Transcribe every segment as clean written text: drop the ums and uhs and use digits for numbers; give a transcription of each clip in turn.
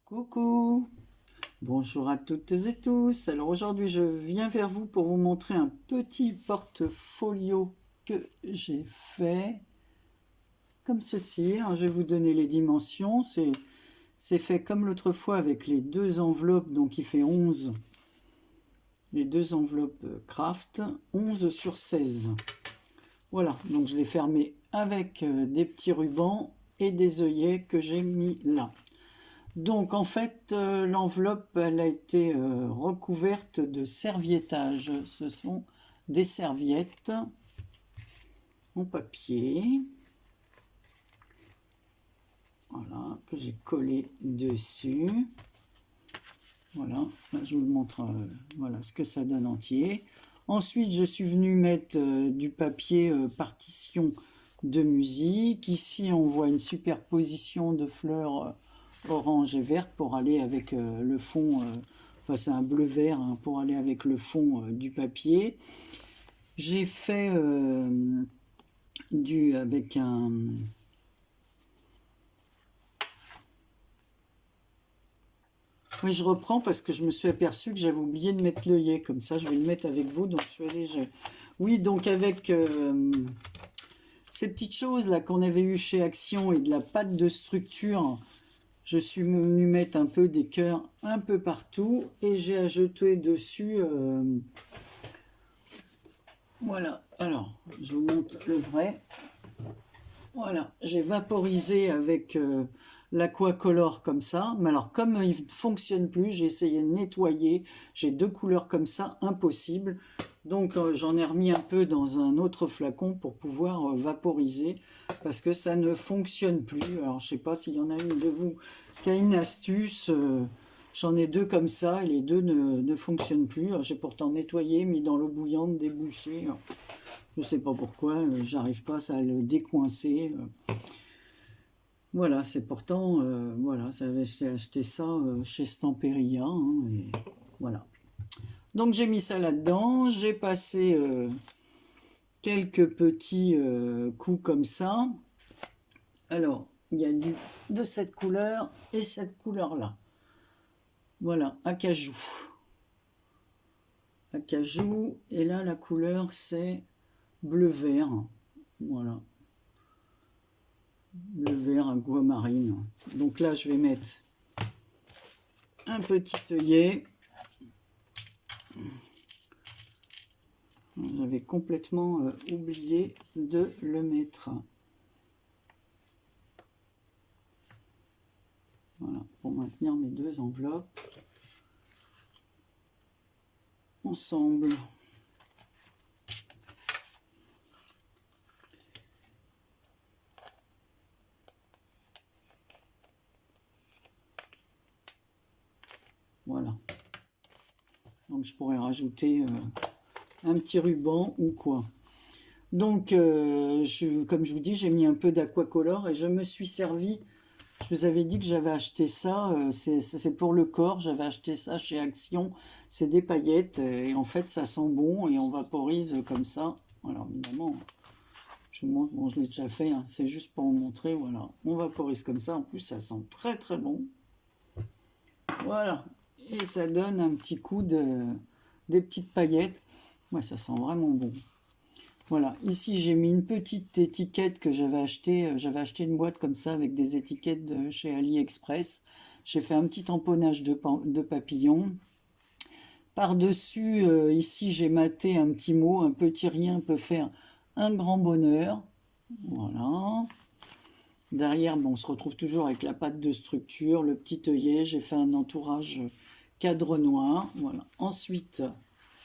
Coucou, bonjour à toutes et tous. Alors aujourd'hui je viens vers vous pour vous montrer un petit portfolio que j'ai fait comme ceci. Alors, je vais vous donner les dimensions. C'est fait comme l'autre fois avec les deux enveloppes, donc il fait 11. Les deux enveloppes craft, 11 sur 16. Voilà, donc je l'ai fermé avec des petits rubans et des œillets que j'ai mis là. Donc en fait, l'enveloppe, elle a été recouverte de serviettage. Ce sont des serviettes en papier. Voilà, que j'ai collé dessus. Voilà, là je vous montre voilà, ce que ça donne entier. Ensuite, je suis venu mettre du papier partition de musique. Ici, on voit une superposition de fleurs orange et verte pour aller avec le fond, enfin c'est un bleu-vert hein, pour aller avec le fond du papier. J'ai fait avec un... Oui, je reprends parce que je me suis aperçu que j'avais oublié de mettre l'œillet. Comme ça, je vais le mettre avec vous. Donc, je suis allée... Oui, donc avec ces petites choses là qu'on avait eues chez Action et de la pâte de structure, je suis venu mettre un peu des cœurs un peu partout et j'ai ajouté dessus... Voilà, alors, je vous montre le vrai. Voilà, j'ai vaporisé avec l'Aquacolor comme ça. Mais alors, comme il ne fonctionne plus, j'ai essayé de nettoyer. J'ai deux couleurs comme ça, impossible. Donc, j'en ai remis un peu dans un autre flacon pour pouvoir vaporiser. Parce que ça ne fonctionne plus. Alors, je ne sais pas s'il y en a une de vous qui a une astuce. J'en ai deux comme ça et les deux ne fonctionnent plus. J'ai pourtant nettoyé, mis dans l'eau bouillante, débouché. Je ne sais pas pourquoi, j'arrive pas à le décoincer. Voilà, c'est pourtant, voilà, j'ai acheté ça chez Stamperia, hein, et voilà. Donc j'ai mis ça là-dedans, j'ai passé quelques petits coups comme ça. Alors, il y a de cette couleur et cette couleur-là. Voilà, acajou. Acajou, et là la couleur c'est bleu-vert, voilà. Le vert aquamarine. Donc là, je vais mettre un petit œillet. J'avais complètement oublié de le mettre. Voilà, pour maintenir mes deux enveloppes ensemble. Voilà. Donc je pourrais rajouter un petit ruban ou quoi. Donc, comme je vous dis, j'ai mis un peu d'aquacolor et je me suis servi. Je vous avais dit que j'avais acheté ça, c'est pour le corps, j'avais acheté ça chez Action. C'est des paillettes et en fait ça sent bon et on vaporise comme ça. Alors évidemment, je vous montre, bon je l'ai déjà fait, hein, c'est juste pour vous montrer, voilà. On vaporise comme ça, en plus ça sent très très bon. Voilà. Et ça donne un petit coup des petites paillettes. Ouais, ça sent vraiment bon. Voilà, ici j'ai mis une petite étiquette que j'avais acheté. J'avais acheté une boîte comme ça avec des étiquettes de chez AliExpress. J'ai fait un petit tamponnage de papillons. Par-dessus, ici j'ai maté un petit mot, un petit rien peut faire un grand bonheur. Voilà. Derrière, bon, on se retrouve toujours avec la pâte de structure, le petit œillet. J'ai fait un entourage cadre noir. Voilà. Ensuite,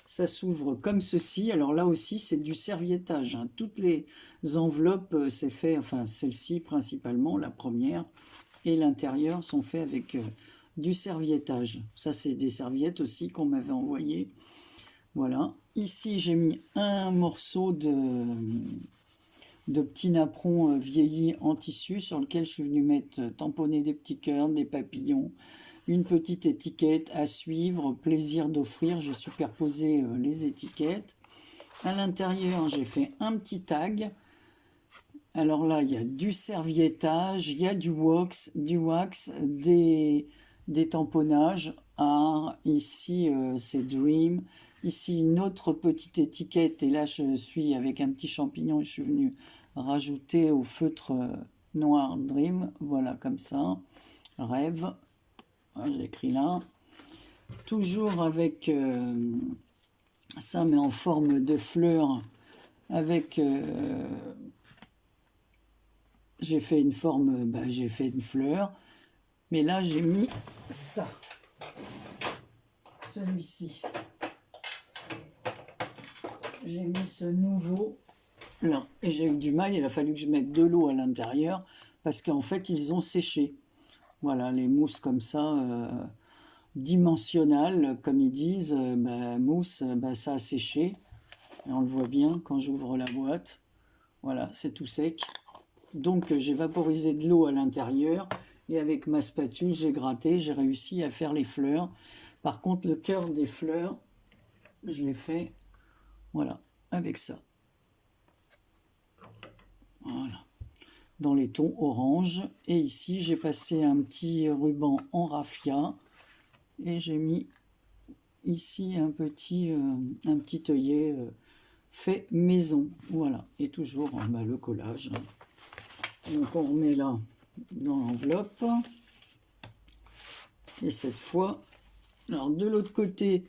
ça s'ouvre comme ceci. Alors là aussi, c'est du serviettage, hein. Toutes les enveloppes, c'est fait, enfin celle-ci principalement, la première, et l'intérieur sont faits avec du serviettage. Ça, c'est des serviettes aussi qu'on m'avait envoyées. Voilà. Ici, j'ai mis un morceau de petits napperons vieillis en tissu sur lequel je suis venu mettre tamponner des petits cœurs, des papillons, une petite étiquette à suivre, plaisir d'offrir. J'ai superposé les étiquettes. À l'intérieur, j'ai fait un petit tag. Alors là, il y a du serviettage, il y a du wax, des tamponnages. Ah, ici, c'est Dream. Ici, une autre petite étiquette. Et là, je suis avec un petit champignon et je suis venu rajouter au feutre noir Dream. Voilà, comme ça. Rêve. J'ai écrit là. Toujours avec ça, mais en forme de fleur. Avec... j'ai fait une forme, j'ai fait une fleur. Mais là, j'ai mis ça. Celui-ci. J'ai mis ce nouveau là. Et j'ai eu du mal, il a fallu que je mette de l'eau à l'intérieur parce qu'en fait, ils ont séché. Voilà, les mousses comme ça, dimensionnelles, comme ils disent, mousse, ça a séché. Et on le voit bien quand j'ouvre la boîte. Voilà, c'est tout sec. Donc, j'ai vaporisé de l'eau à l'intérieur. Et avec ma spatule, j'ai gratté, j'ai réussi à faire les fleurs. Par contre, le cœur des fleurs, je l'ai fait, voilà, avec ça. Voilà. Dans les tons orange. Et ici, j'ai passé un petit ruban en raffia. Et j'ai mis ici un petit œillet fait maison. Voilà. Et toujours le collage. Donc, on remet là dans l'enveloppe. Et cette fois, alors de l'autre côté,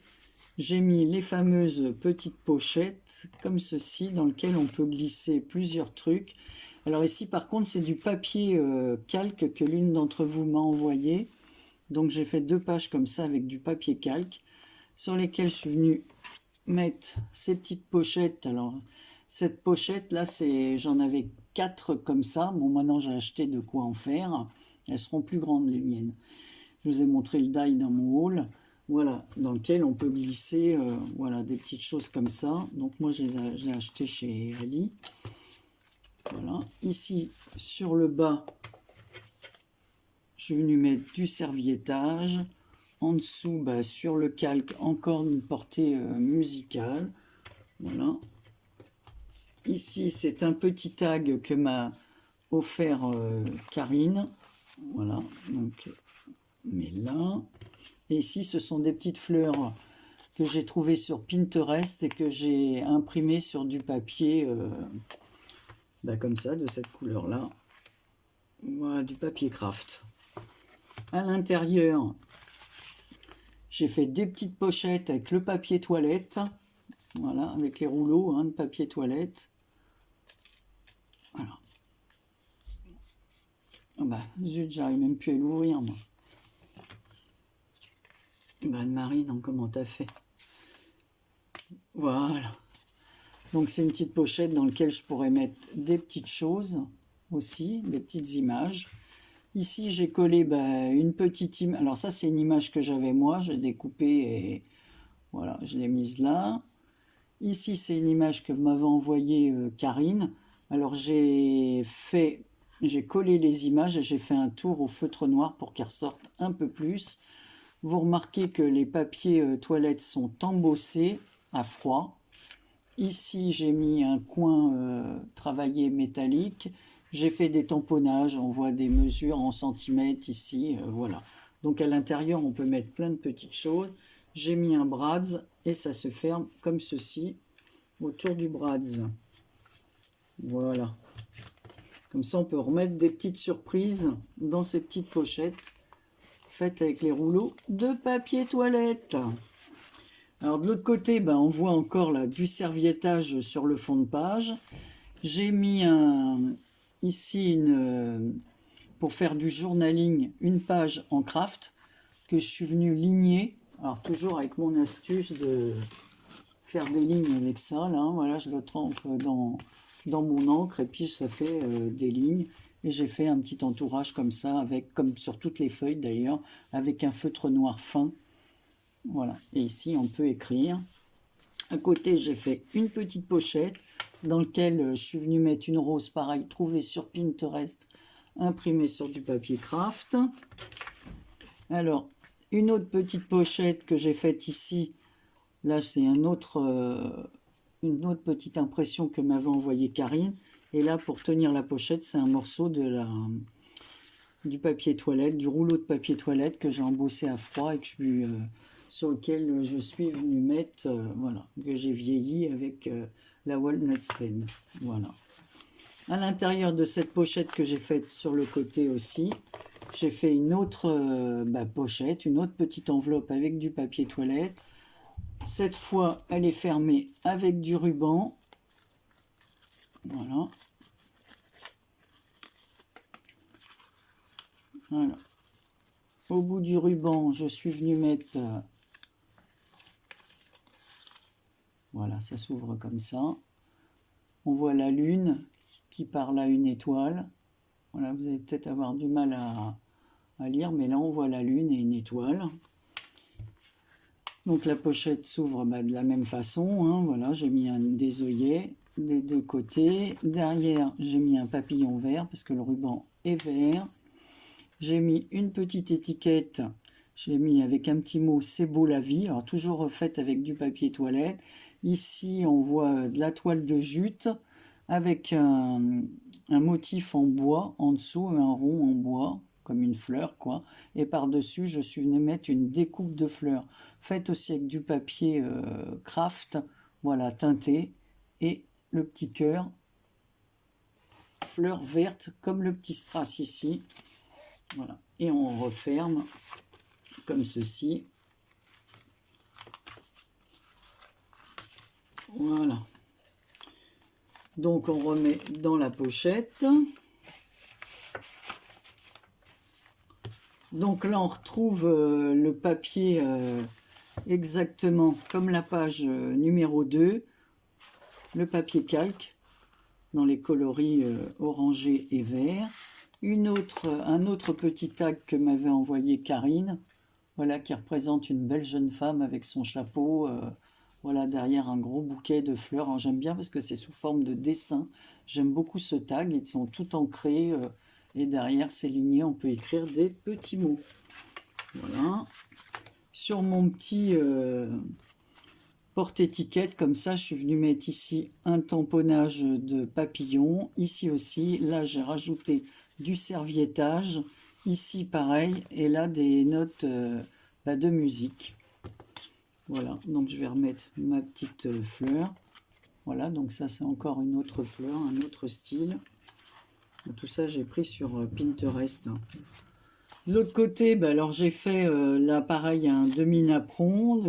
j'ai mis les fameuses petites pochettes comme ceci dans lesquelles on peut glisser plusieurs trucs. Alors ici par contre c'est du papier calque que l'une d'entre vous m'a envoyé. Donc j'ai fait 2 pages comme ça avec du papier calque sur lesquelles je suis venu mettre ces petites pochettes. Alors cette pochette là, j'en avais 4 comme ça. Bon, maintenant j'ai acheté de quoi en faire. Elles seront plus grandes les miennes. Je vous ai montré le die dans mon haul. Voilà, dans lequel on peut glisser voilà, des petites choses comme ça. Donc moi, je les ai achetées chez Ali. Voilà. Ici, sur le bas, je suis venu mettre du serviettage. En dessous, sur le calque, encore une portée musicale. Voilà. Ici, c'est un petit tag que m'a offert Karine. Voilà, donc, mais là... Et ici, ce sont des petites fleurs que j'ai trouvées sur Pinterest et que j'ai imprimées sur du papier, comme ça, de cette couleur-là. Voilà, du papier craft. À l'intérieur, j'ai fait des petites pochettes avec le papier toilette. Voilà, avec les rouleaux de papier toilette. Voilà. Zut, j'arrive même plus à l'ouvrir, moi. Marie, donc comment t'as fait? Voilà. Donc c'est une petite pochette dans laquelle je pourrais mettre des petites choses aussi, des petites images. Ici j'ai collé une petite image. Alors ça c'est une image que j'avais moi, j'ai découpé et voilà, je l'ai mise là. Ici c'est une image que m'avait envoyée Karine. Alors j'ai collé les images et j'ai fait un tour au feutre noir pour qu'elles ressortent un peu plus. Vous remarquez que les papiers toilettes sont embossés à froid. Ici, j'ai mis un coin travaillé métallique. J'ai fait des tamponnages. On voit des mesures en centimètres ici. Voilà. Donc à l'intérieur, on peut mettre plein de petites choses. J'ai mis un brads et ça se ferme comme ceci autour du brads. Voilà. Comme ça, on peut remettre des petites surprises dans ces petites pochettes. Faites avec les rouleaux de papier toilette. Alors de l'autre côté, on voit encore là du serviettage sur le fond de page. J'ai mis ici pour faire du journaling, une page en craft que je suis venu ligner. Alors toujours avec mon astuce de faire des lignes avec ça. Là, voilà, je le trempe dans mon encre et puis ça fait des lignes. Et j'ai fait un petit entourage comme ça, comme sur toutes les feuilles d'ailleurs, avec un feutre noir fin. Voilà, et ici on peut écrire. À côté, j'ai fait une petite pochette dans laquelle je suis venu mettre une rose pareille, trouvée sur Pinterest, imprimée sur du papier craft. Alors, une autre petite pochette que j'ai faite ici. Là, c'est un autre une autre petite impression que m'avait envoyée Karine. Et là, pour tenir la pochette, c'est un morceau du papier toilette, du rouleau de papier toilette que j'ai embossé à froid et que sur lequel je suis venu mettre, voilà, que j'ai vieilli avec la Walnut Stain. Voilà. À l'intérieur de cette pochette que j'ai faite sur le côté aussi, j'ai fait une autre pochette, une autre petite enveloppe avec du papier toilette. Cette fois, elle est fermée avec du ruban. Voilà. Voilà. Au bout du ruban, je suis venu mettre... voilà, ça s'ouvre comme ça. On voit la lune qui parle à une étoile. Voilà, vous allez peut-être avoir du mal à lire, mais là on voit la lune et une étoile. Donc la pochette s'ouvre de la même façon, hein. Voilà, j'ai mis des œillets des deux côtés. Derrière, j'ai mis un papillon vert parce que le ruban est vert. J'ai mis une petite étiquette, j'ai mis avec un petit mot « C'est beau la vie », alors toujours refaite avec du papier toilette. Ici, on voit de la toile de jute avec un motif en bois en dessous, un rond en bois, comme une fleur, quoi. Et par-dessus, je suis venu mettre une découpe de fleurs, faite aussi avec du papier craft, voilà, teinté, et le petit cœur, fleur verte, comme le petit strass ici. Voilà, et on referme comme ceci. Voilà. Donc on remet dans la pochette. Donc là on retrouve le papier exactement comme la page numéro 2. Le papier calque dans les coloris orangé et vert. Un autre petit tag que m'avait envoyé Karine, voilà, qui représente une belle jeune femme avec son chapeau, voilà, derrière un gros bouquet de fleurs. J'aime bien parce que c'est sous forme de dessin. J'aime beaucoup ce tag, ils sont tout ancrés et derrière c'est ligné, on peut écrire des petits mots. Voilà. Sur mon petit porte-étiquette, comme ça, je suis venu mettre ici un tamponnage de papillon. Ici aussi, là j'ai rajouté du serviettage. Ici pareil, et là des notes de musique. Voilà, donc je vais remettre ma petite fleur. Voilà, donc ça c'est encore une autre fleur, un autre style. Tout ça j'ai pris sur Pinterest. De l'autre côté, alors j'ai fait là pareil un demi-napperon,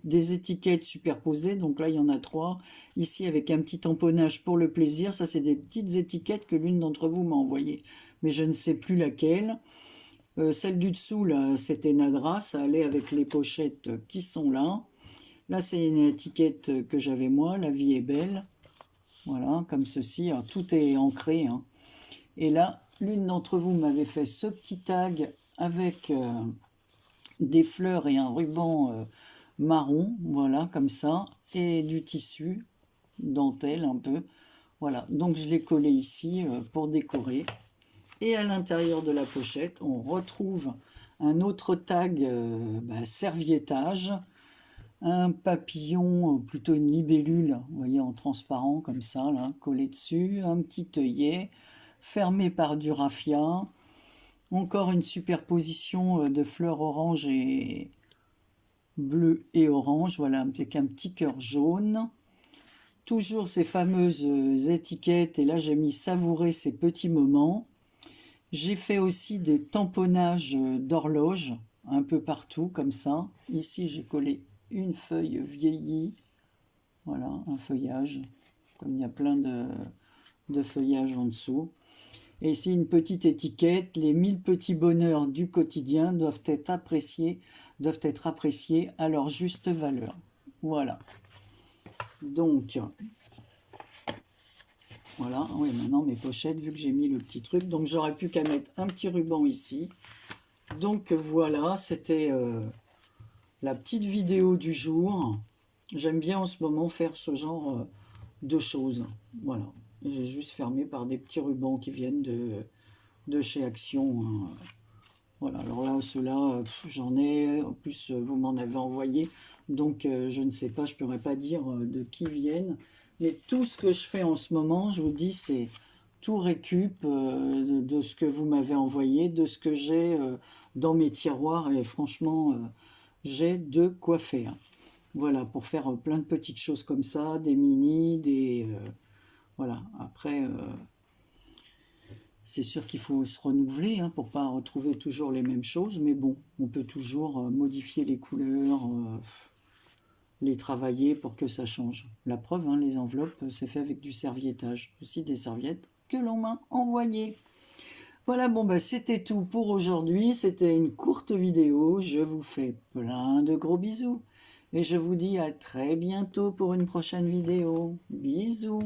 des étiquettes superposées, donc là il y en a 3. Ici avec un petit tamponnage pour le plaisir, ça c'est des petites étiquettes que l'une d'entre vous m'a envoyées, mais je ne sais plus laquelle. Celle du dessous, là, c'était Nadra, ça allait avec les pochettes qui sont là. Là, c'est une étiquette que j'avais moi, La vie est belle. Voilà, comme ceci. Alors, tout est ancré, hein. Et là, l'une d'entre vous m'avait fait ce petit tag avec des fleurs et un ruban marron, voilà, comme ça, et du tissu, dentelle un peu. Voilà, donc je l'ai collé ici pour décorer. Et à l'intérieur de la pochette, on retrouve un autre tag serviettage, un papillon, plutôt une libellule, vous voyez, en transparent comme ça, là, collé dessus, un petit œillet, fermé par du raffia, encore une superposition de fleurs orange et bleu et orange, voilà, avec un petit cœur jaune. Toujours ces fameuses étiquettes, et là j'ai mis savourer ces petits moments. J'ai fait aussi des tamponnages d'horloges un peu partout comme ça. Ici j'ai collé une feuille vieillie, voilà, un feuillage, comme il y a plein de feuillages en dessous. Et ici une petite étiquette, les 1000 petits bonheurs du quotidien doivent être appréciés à leur juste valeur. Voilà. Donc, voilà, oui, maintenant mes pochettes, vu que j'ai mis le petit truc, donc j'aurais pu qu'à mettre un petit ruban ici. Donc voilà, c'était la petite vidéo du jour. J'aime bien en ce moment faire ce genre de choses. Voilà, j'ai juste fermé par des petits rubans qui viennent de chez Action, hein. Voilà, alors là, ceux-là, j'en ai, en plus vous m'en avez envoyé, donc je ne sais pas, je ne pourrais pas dire de qui viennent. Mais tout ce que je fais en ce moment, je vous dis, c'est tout récup de ce que vous m'avez envoyé, de ce que j'ai dans mes tiroirs. Et franchement, j'ai de quoi faire. Voilà, pour faire plein de petites choses comme ça, des mini, voilà, après, c'est sûr qu'il faut se renouveler hein, pour pas retrouver toujours les mêmes choses, mais bon, on peut toujours modifier les couleurs, les travailler pour que ça change. La preuve, hein, les enveloppes, c'est fait avec du serviettage, aussi des serviettes que l'on m'a envoyées. Voilà, bon, bah, c'était tout pour aujourd'hui. C'était une courte vidéo. Je vous fais plein de gros bisous. Et je vous dis à très bientôt pour une prochaine vidéo. Bisous.